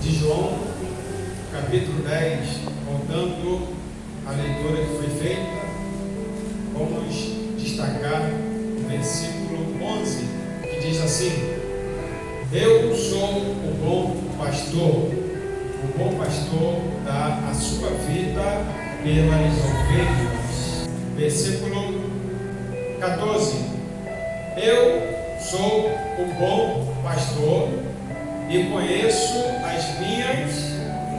de João, capítulo 10, voltando à leitura que foi feita, vamos destacar o versículo 11, que diz assim: Eu sou o bom pastor. O bom pastor dá a sua vida pelas ovelhas. Versículo 14: Eu sou o bom pastor e conheço as minhas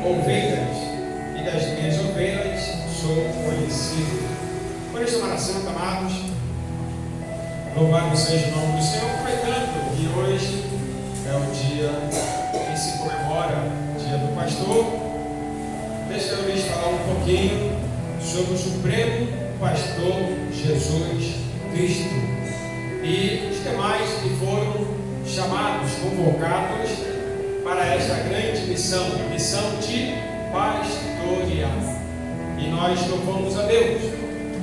ovelhas, e das minhas ovelhas sou conhecido. Por esta oração, amados, louvado seja o nome do Senhor, aproveitando que hoje é o dia que se comemora o Dia do Pastor. Deixa eu lhes falar um pouquinho sobre o Supremo Pastor Jesus Cristo e os demais que foram chamados, convocados para esta grande missão, a missão de pastorear. E nós louvamos a Deus.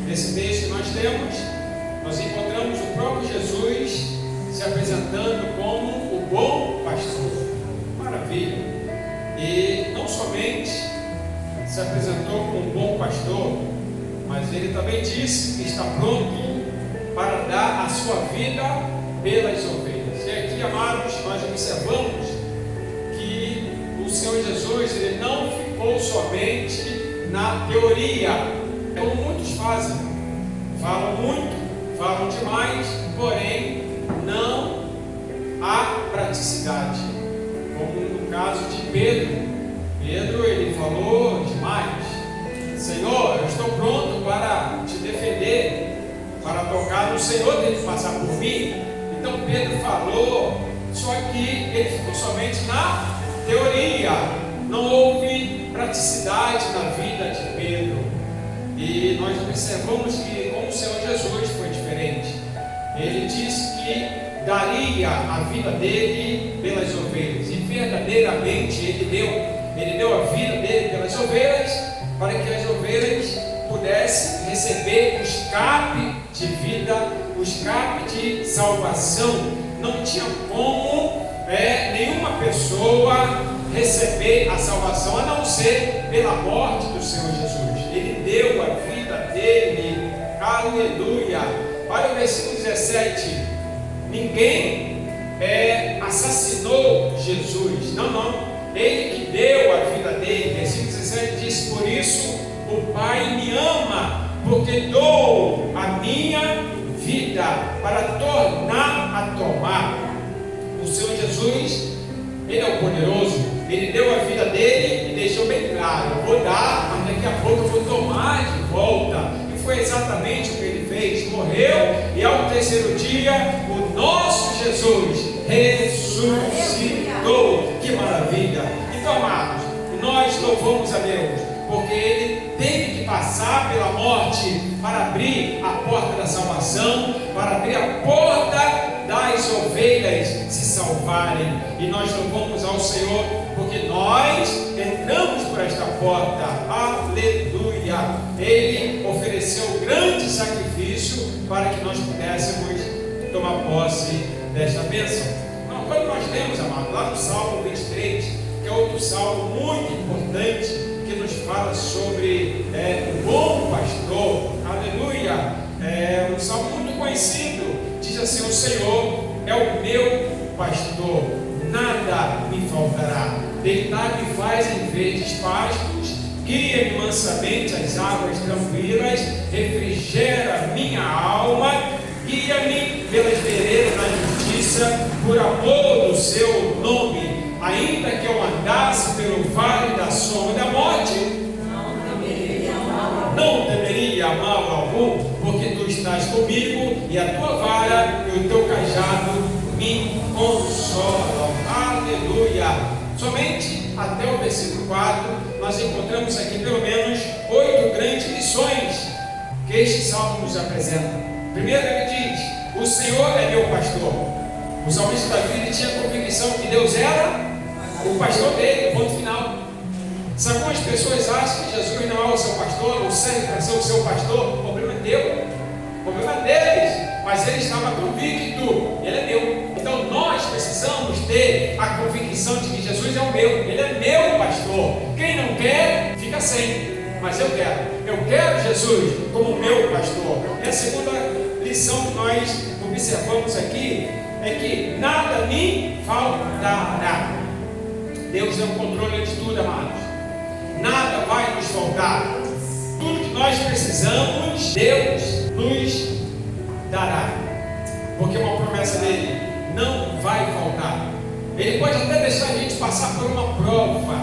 Nesse texto que nós temos, nós encontramos o próprio Jesus se apresentando como o bom pastor. Maravilha! E não somente se apresentou como um bom pastor, mas ele também disse que está pronto para dar a sua vida pelas ovelhas. E aqui, amados, nós observamos que o Senhor Jesus, ele não ficou somente na teoria, como muitos fazem. Falam muito, falam demais, porém não há praticidade. Como no caso de Pedro. Pedro, ele falou demais: Senhor, eu estou pronto para te defender, para tocar no Senhor, tem que passar por mim. Então Pedro falou, só que ele ficou somente na teoria, não houve praticidade na vida de Pedro. E nós observamos que com o Senhor Jesus foi diferente. Ele disse que daria a vida dele pelas ovelhas, e verdadeiramente ele deu a vida dele pelas ovelhas, para que as ovelhas pudessem receber o escape de vida, o escape de salvação. Não tinha como nenhuma pessoa receber a salvação, a não ser pela morte do Senhor Jesus. Ele deu a vida dele, aleluia. Olha o versículo 17: Ninguém assassinou Jesus, não, ele que deu a vida dele. Versículo 17 diz: Por isso o Pai me ama, porque dou a minha vida para tornar a tomar. O Senhor Jesus, ele é o poderoso, ele deu a vida dele e deixou bem claro: eu vou dar, mas daqui a pouco eu vou tomar de volta. E foi exatamente o que ele fez, morreu, e ao terceiro dia o nosso Jesus ressuscitou. Que maravilha! Então, amados, nós louvamos a Deus, porque ele teve que passar pela morte para abrir a porta da salvação, para abrir a porta das ovelhas se salvarem. E nós louvamos ao Senhor, porque nós entramos por esta porta, aleluia. Ele ofereceu grande sacrifício para que nós pudéssemos tomar posse desta bênção. Então, quando nós lemos, amado, lá no Salmo 23, que é outro salmo muito importante, que nos fala sobre o bom pastor, aleluia, é um salmo muito conhecido. Diz assim: o Senhor é o meu pastor, nada me faltará. Deitar-me faz em verdes pastos, guia-me mansamente às águas tranquilas, refrigera minha alma, guia-me pelas veredas da justiça, por amor do seu nome. Ainda que eu andasse pelo vale da sombra da morte, não temeria mal algum, porque tu estás comigo, e a tua vara e o teu cajado me consolam. Aleluia! Somente até o versículo 4 nós encontramos aqui pelo menos 8 grandes lições que este salmo nos apresenta. Primeiro, ele diz: o Senhor é meu pastor. O salmista Davi tinha a convicção que Deus era o pastor dele, ponto final. Sabe como as pessoas acham que Jesus não é o seu pastor, ou serve para ser o seu pastor? O problema é teu. O problema deles, mas ele estava convicto, ele é meu. Então nós precisamos ter a convicção de que Jesus é o meu, ele é meu pastor. Quem não quer, fica sem, mas eu quero Jesus como meu pastor. E a segunda lição que nós observamos aqui é que nada me faltará. Deus tem o controle de tudo, amados. Nada vai nos faltar. Tudo que nós precisamos, Deus nos dará, porque é uma promessa dele, não vai faltar. Ele pode até deixar a gente passar por uma prova,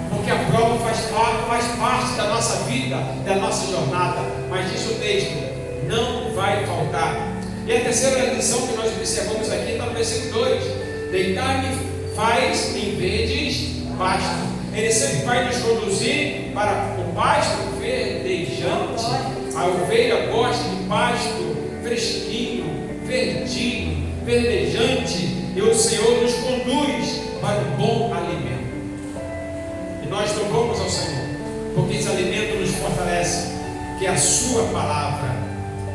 porque a prova faz parte da nossa vida, da nossa jornada, mas diz o texto, não vai faltar. E a terceira lição que nós observamos aqui está no versículo 2: deitar-me faz em verdes pasto. Ele sempre vai nos conduzir para o pasto verdejante. A ovelha gosta de pasto fresquinho, verdinho, verdejante, e o Senhor nos conduz para o bom alimento. E nós louvamos ao Senhor, porque esse alimento nos fortalece, que é a sua palavra.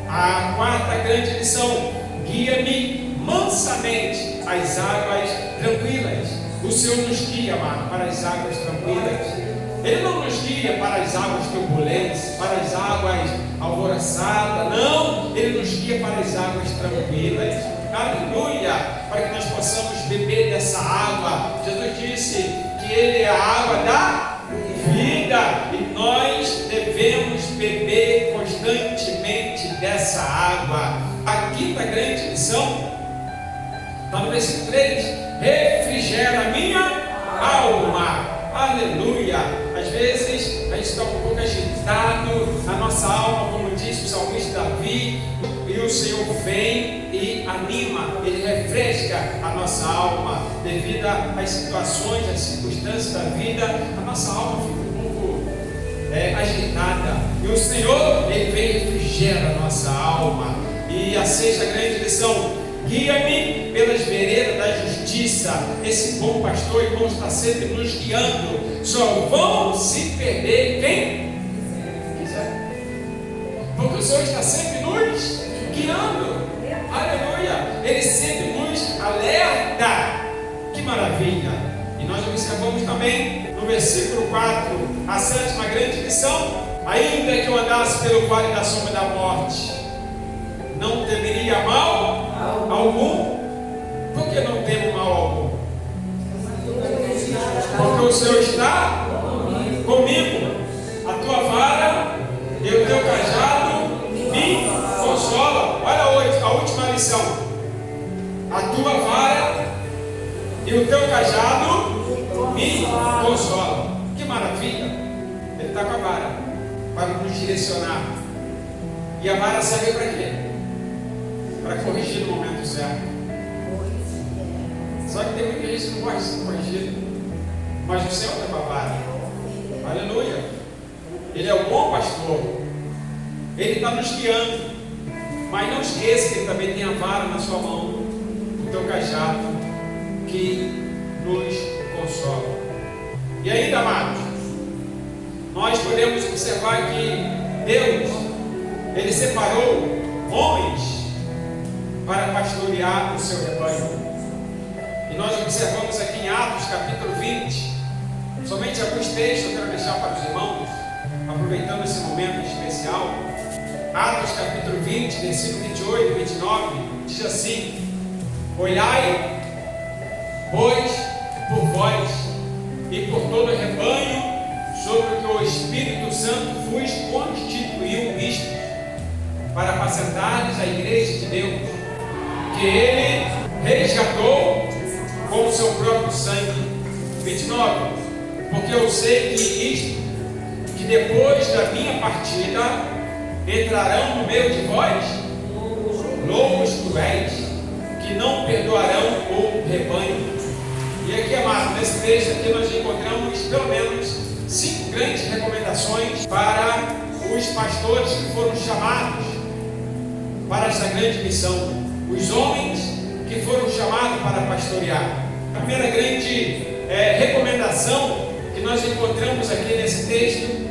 A quarta grande lição: guia-me mansamente às águas tranquilas. O Senhor nos guia, amado, para as águas tranquilas. Ele não nos guia para as águas turbulentes, para as águas alvoroçadas, não. Ele nos guia para as águas tranquilas. Aleluia! Para que nós possamos beber dessa água. Jesus disse que Ele é a água da vida, e nós devemos beber constantemente dessa água. A quinta grande lição está no versículo 3: refrigera a minha alma. Aleluia! Às vezes a gente está um pouco agitado, a nossa alma, como disse o salmista Davi, e o Senhor vem e anima, Ele refresca a nossa alma. Devido às situações, às circunstâncias da vida, a nossa alma fica um pouco agitada, e o Senhor, Ele vem e refrigera a nossa alma. E a sexta grande lição: guia-me pelas veredas da justiça. Esse bom pastor, irmão, está sempre nos guiando. Só vão se perder quem quiser, porque o Senhor está sempre nos guiando. Aleluia! Ele sempre nos alerta. Que maravilha! E nós observamos também no versículo 4 a sétima grande lição: ainda que eu andasse pelo vale da sombra da morte, não temeria mal algum. Por que não temo mal algum? Porque o Senhor está comigo. A tua vara e o teu cajado me consolam. Olha hoje a última lição: a tua vara e o teu cajado me consolam. Que maravilha! Ele está com a vara para nos direcionar. E a vara serve para quê? Para corrigir no momento certo. Só que tem muita gente que não gosta de ser corrigido, mas o Senhor está com a vara. Aleluia! Ele é o bom pastor, Ele está nos guiando. Mas não esqueça que Ele também tem a vara na sua mão, o teu cajado, que nos consola. E ainda, amados, nós podemos observar que Deus, Ele separou homens para pastorear o seu rebanho. E nós observamos aqui em Atos capítulo 20, somente alguns textos eu quero deixar para os irmãos, aproveitando esse momento especial. Atos capítulo 20, versículo 28 e 29, diz assim: olhai, pois, por vós e por todo o rebanho, sobre o que o Espírito Santo vos constituiu bispos, para apacentardes a igreja de Deus, que Ele resgatou com o seu próprio sangue. 29. Porque eu sei que depois da minha partida entrarão no meio de vós lobos cruéis, que não perdoarão o rebanho. E aqui, amado, nesse texto aqui nós encontramos pelo menos 5 grandes recomendações para os pastores que foram chamados para essa grande missão, os homens que foram chamados para pastorear. A primeira grande recomendação que nós encontramos aqui nesse texto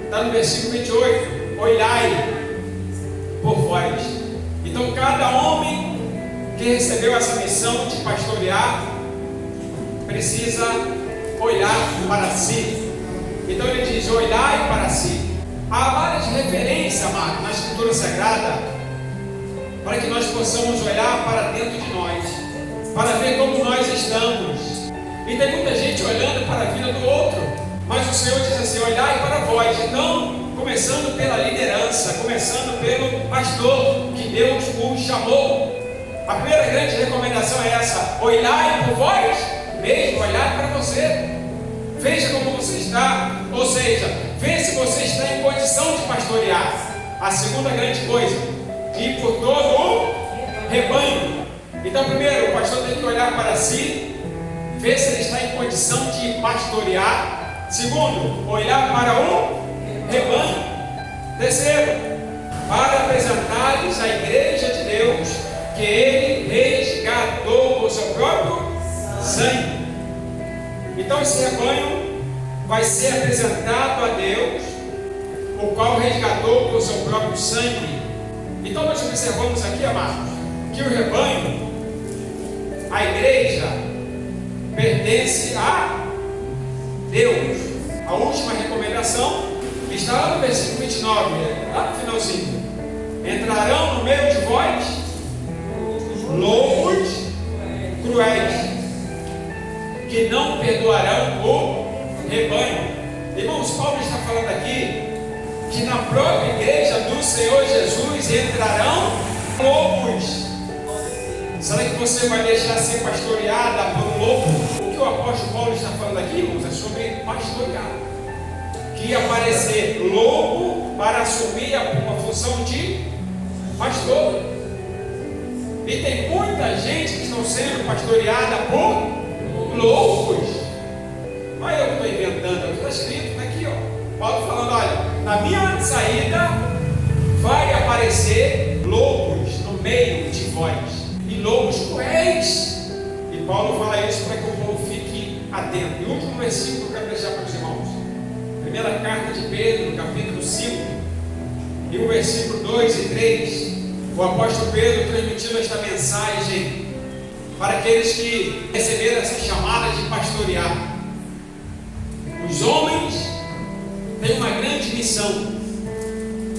está no versículo 28: olhai por vós. Então cada homem que recebeu essa missão de pastorear precisa olhar para si. Então ele diz: olhai para si. Há várias referências, amado, na Escritura Sagrada, para que nós possamos olhar para dentro de nós, para ver como nós estamos. E tem muita gente olhando para a vida do outro, mas o Senhor diz assim: olhai para vós. Então, começando pela liderança, começando pelo pastor que Deus o chamou. A primeira grande recomendação é essa: olhai por vós mesmo, olhai para você. Veja como você está, ou seja, veja se você está em condição de pastorear. A segunda grande coisa: ir por todo o rebanho. Então, primeiro, o pastor tem que olhar para si, ver se ele está em condição de pastorear. Segundo, olhar para o rebanho. Terceiro, para apresentar-lhes a igreja de Deus, que ele resgatou com o seu próprio sangue. Então esse rebanho vai ser apresentado a Deus, o qual resgatou com o seu próprio sangue. Então nós observamos aqui, amados, que o rebanho, a igreja, pertence a Deus. A última recomendação está lá no versículo 29, lá no finalzinho: entrarão no meio de vós lobos cruéis, que não perdoarão o rebanho. Irmãos, Paulo está falando aqui que na própria igreja do Senhor Jesus entrarão lobos. Será que você vai deixar ser pastoreada por um lobo? O que o apóstolo Paulo está falando aqui, irmãos, é sobre pastorear. Que ia aparecer lobo para assumir uma função de pastor. E tem muita gente que estão sendo pastoreada por lobos. Mas eu estou inventando, está escrito, está aqui, ó. Paulo falando: olha, na minha saída vai aparecer lobos no meio de vós, e lobos cruéis. E Paulo fala isso para que o povo fique atento. E o último versículo que eu quero deixar para os irmãos: primeira carta de Pedro, capítulo 5, e o versículo 2 e 3. O apóstolo Pedro transmitindo esta mensagem para aqueles que receberam essa chamada de pastorear. Os homens têm uma grande missão.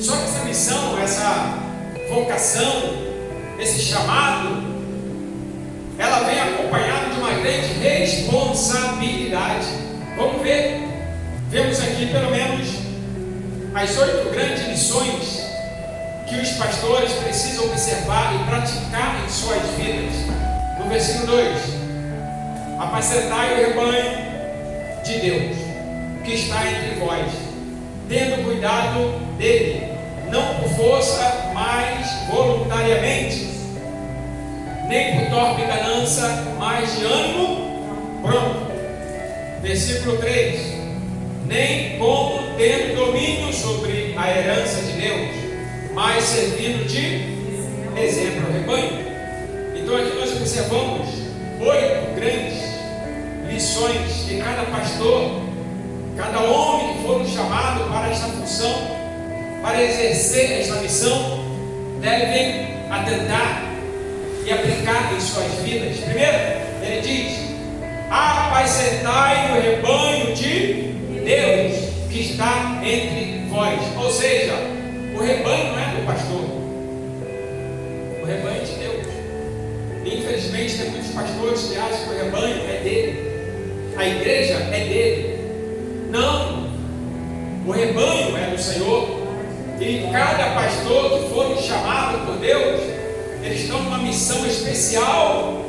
Só que essa missão, essa vocação, esse chamado, ela vem acompanhada de uma grande responsabilidade. Vamos ver. Vemos aqui pelo menos as 8 grandes lições que os pastores precisam observar e praticar em suas vidas. No versículo 2: apacentai o rebanho de Deus, que está entre vós, tendo cuidado dele, não por força, mas voluntariamente, nem por torpe ganância, mas de ânimo pronto. Versículo 3: nem como tendo domínio sobre a herança de Deus, mas servindo de exemplo ao rebanho. Então aqui nós observamos 8 grandes lições que cada pastor, cada homem que for chamado para esta função, para exercer esta missão, devem atentar e aplicar em suas vidas. Primeiro, ele diz: apacentai o rebanho de Deus que está entre vós. Ou seja, o rebanho não é do pastor, o rebanho é de Deus. Infelizmente tem muitos pastores que acham que o rebanho é dele, a igreja é dele. Não, o rebanho é do Senhor. E cada pastor que for chamado por Deus, eles estão numa missão especial,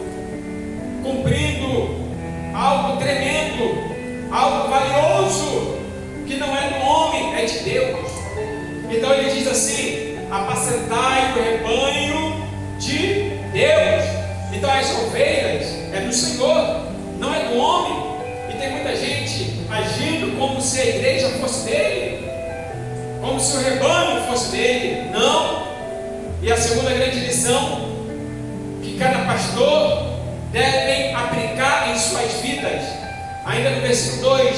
cumprindo algo tremendo, algo valioso, que não é do homem, é de Deus. Então ele diz assim: apacentai o rebanho de Deus. Então as ovelhas é do Senhor, não é do homem. E tem muita gente agindo como se a igreja fosse dele, como se o rebanho fosse dele. Não. E a segunda grande lição que cada pastor deve aplicar em suas vidas, ainda no versículo 2,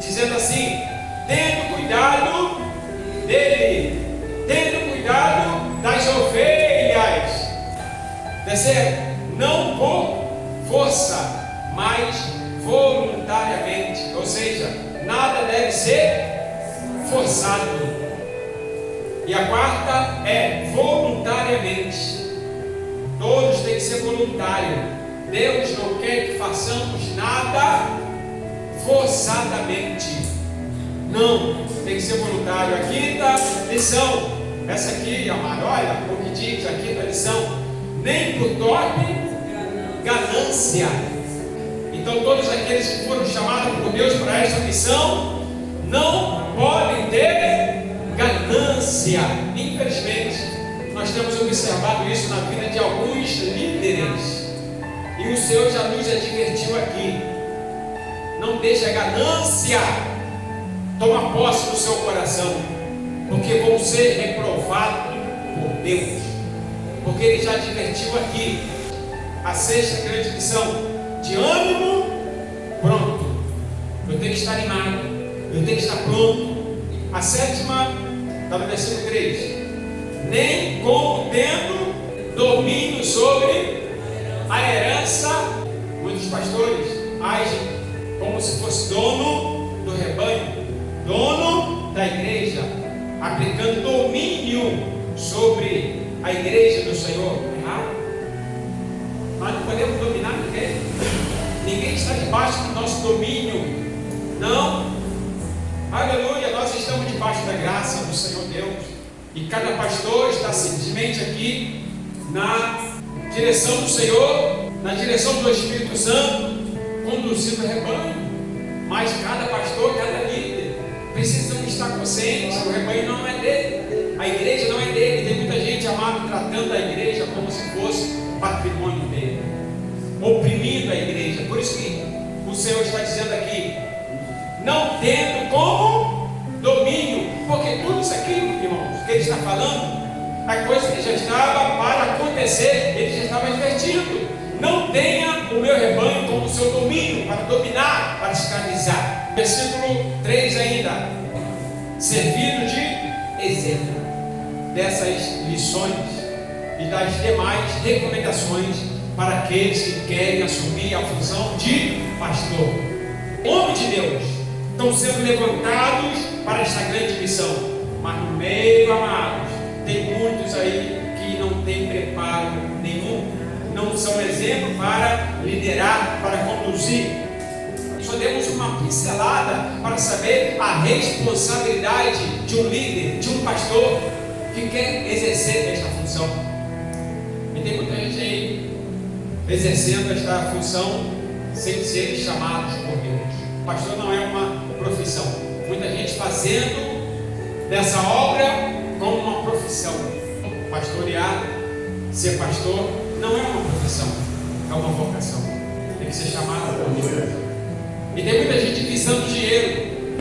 dizendo assim: tendo cuidado dele, tendo cuidado das ovelhas. Terceiro, não por força, mas voluntariamente. Ou seja, nada deve ser forçado. E a quarta é voluntariamente. Todos têm que ser voluntários. Deus não quer que façamos nada forçadamente. Não, tem que ser voluntário. A quinta lição, essa aqui, amado, olha o que diz a quinta lição: nem por toque, ganância. Então todos aqueles que foram chamados por Deus para esta missão não podem ter ganância. Infelizmente, nós temos observado isso na vida de alguns líderes, e o Senhor já nos advertiu aqui: não deixe a ganância tomar posse do seu coração, porque vão ser reprovados por Deus. Porque Ele já advertiu aqui. A sexta grande lição: de ânimo pronto. Eu tenho que estar animado, eu tenho que estar pronto. A sétima está no versículo 3: nem como tendo domínio sobre a herança. Muitos pastores agem como se fosse dono do rebanho, dono da igreja, aplicando domínio sobre a igreja do Senhor. Errado. Nós não podemos dominar ninguém. Ninguém está debaixo do nosso domínio. Não. Aleluia. Nós estamos debaixo da graça do Senhor Deus. E cada pastor está simplesmente aqui na direção do Senhor, na direção do Espírito Santo, conduzindo o rebanho. Mas cada pastor, cada líder precisam estar conscientes: o rebanho não é dele, a igreja não é dele. Tem muita gente, amado, tratando a igreja como se fosse patrimônio dele, oprimindo a igreja. Por isso que o Senhor está dizendo aqui: não tendo como domínio. Porque tudo isso aqui, irmãos, que Ele está falando, a coisa que já estava para acontecer, Ele já estava advertindo: não tenha o meu rebanho como seu domínio, para dominar, para escravizar. Versículo 3 ainda: servindo de exemplo dessas lições e das demais recomendações para aqueles que querem assumir a função de pastor. Homens de Deus estão sendo levantados para esta grande missão, mas no meio, amados, tem muitos aí que não têm preparo nenhum, não são exemplo para liderar, para conduzir. Só demos uma pincelada para saber a responsabilidade de um líder, de um pastor que quer exercer esta função. E tem muita gente aí exercendo esta função sem serem chamados por Deus. Pastor não é uma profissão. Muita gente fazendo dessa obra como uma profissão. Pastorear, ser pastor, não é uma profissão, é uma vocação. Tem que ser chamado por Deus. E tem muita gente visando dinheiro.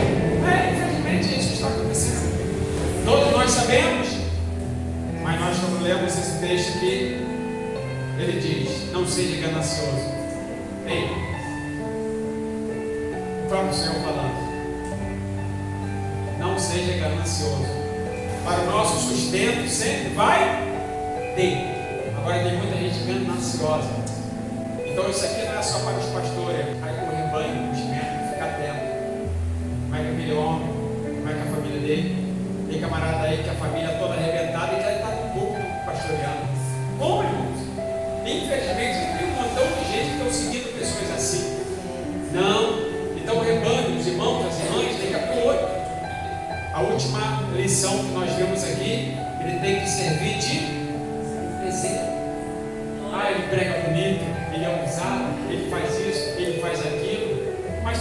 Infelizmente isso está acontecendo. Todos nós sabemos, mas nós quando lemos esse texto aqui, ele diz: não seja ganancioso. Ei, o próprio Senhor falando: não seja ganancioso. Para o nosso sustento sempre vai ter. Agora tem muita gente gananciosa. Então isso aqui não é só para os pastores. Aí o rebanho, os membros, fica atento. Como é que aquele homem, como é que a família dele? Tem camarada aí que a família toda arrebentada e quer estar no púlpito pastoreando. Como, irmãos? Infelizmente tem um montão de gente que estão seguindo pessoas assim. Não. Então o rebanho, os irmãos, as irmãs, tem que apoiar. A última lição que nós vemos aqui: ele tem que servir de exemplo. Ele prega bonito, ele é ousado, ele faz isso, ele faz aquilo, mas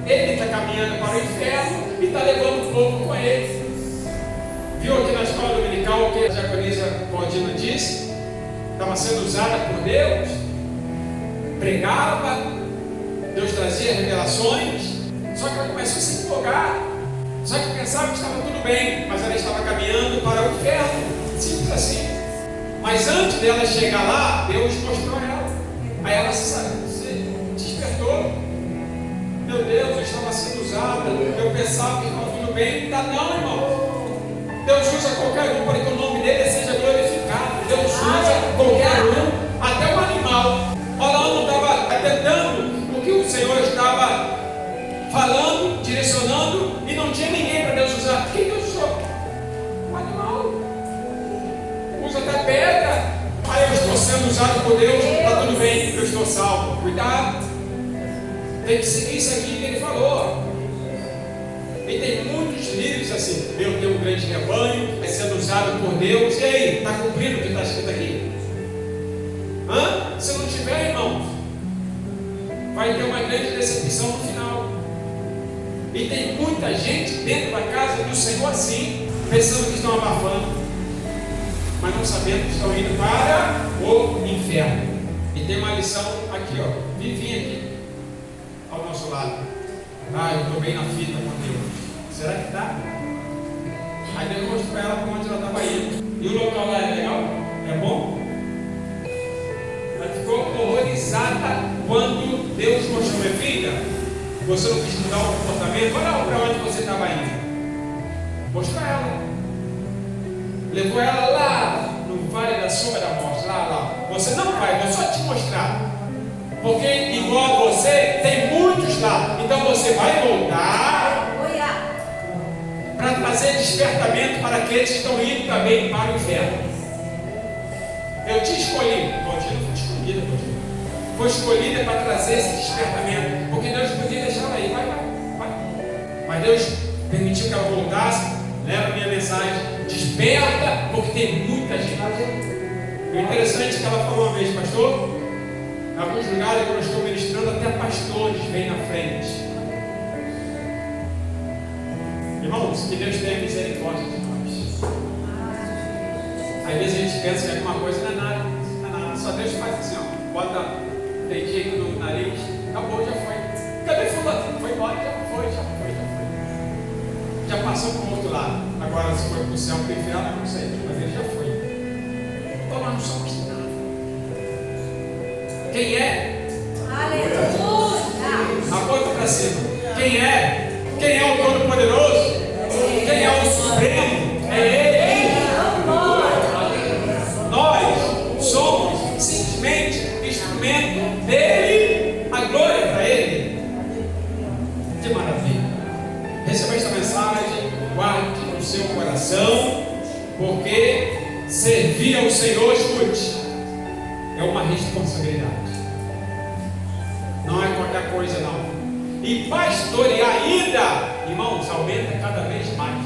ele está caminhando para o inferno e está levando o povo com ele. Viu aqui na escola dominical o que a diaconisa Claudina disse? Estava sendo usada por Deus, pregava, Deus trazia revelações, só que ela começou a se empolgar, só que pensava que estava tudo bem, mas ela estava caminhando para o inferno. Simples assim. Mas antes dela chegar lá, Deus mostrou ela. Aí ela se despertou. Meu Deus, eu estava sendo usada, eu pensava que estava tudo bem. Não, irmão. Deus usa qualquer um para que o nome dele seja glorificado. Deus usa qualquer um. o Senhor estava falando, direcionando, e não tinha ninguém para Deus usar. Quem Deus usou? O animal. Usa até pedra. Aí eu estou sendo usado por Deus, está tudo bem, eu estou salvo. Cuidado. Tem que seguir isso aqui que ele falou. E tem muitos líderes assim: eu tenho um grande rebanho, é sendo usado por Deus. E aí, está cumprindo o que está escrito aqui? Se não tiver, irmãos, vai ter uma grande decepção no final. E tem muita gente dentro da casa do Senhor assim, pensando que estão abafando, mas não sabendo que estão indo para o inferno. E tem uma lição aqui, ó, vivinha aqui ao nosso lado. Eu estou bem na fita com Deus. Será que está? Aí Deus mostrou para ela para onde ela estava indo. E o local lá é legal? É bom? Ela ficou horrorizada quando Deus mostrou: minha filha, você não quis mudar o comportamento, olha para onde você estava indo. Mostrou ela. Levou ela lá no vale da sombra da morte. Lá. Você não vai, vou só te mostrar. Porque igual a você, tem muitos lá. Então você vai voltar para trazer despertamento para aqueles que estão indo também para o inferno. Eu te escolhi. Você não foi escolhida, foi escolhida para trazer esse despertamento. Porque Deus podia deixar ela aí. Vai. Mas Deus permitiu que ela voltasse. Leva a minha mensagem: desperta, porque tem muita gente. O interessante é que ela falou uma vez: pastor, em alguns lugares que eu estou ministrando, até pastores vêm na frente. Irmãos, que Deus tenha misericórdia de nós. Às vezes a gente pensa que alguma coisa não é nada. Só Deus faz assim, ó, bota dedinho no nariz, acabou, já foi. Cadê fulano? Foi embora, já foi. Já passou para o outro lado. Agora, se foi para o céu, para o inferno, eu não sei, mas ele já foi. Então nós não somos nada. Quem é? Aleluia! Aponta para cima. Quem é? Quem é o Todo-Poderoso? Quem é o Supremo? É Ele. Nós somos simplesmente instrumento dele. A glória para Ele. Que maravilha! Receba esta mensagem, guarde no seu coração, porque servir ao Senhor, escute, é uma responsabilidade. Não é qualquer coisa, não. E pastorear ainda, irmãos, aumenta cada vez mais.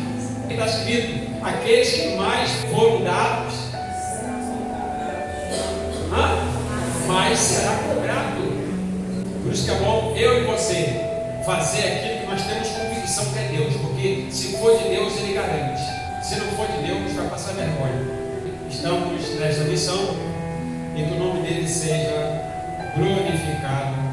Está escrito: aqueles que mais foram dados, mais será cobrado. Por isso que é bom eu e você fazer aquilo que nós temos convicção que é Deus, porque se for de Deus, Ele garante. Se não for de Deus, vai passar vergonha. Estamos nesta missão e que o nome dele seja glorificado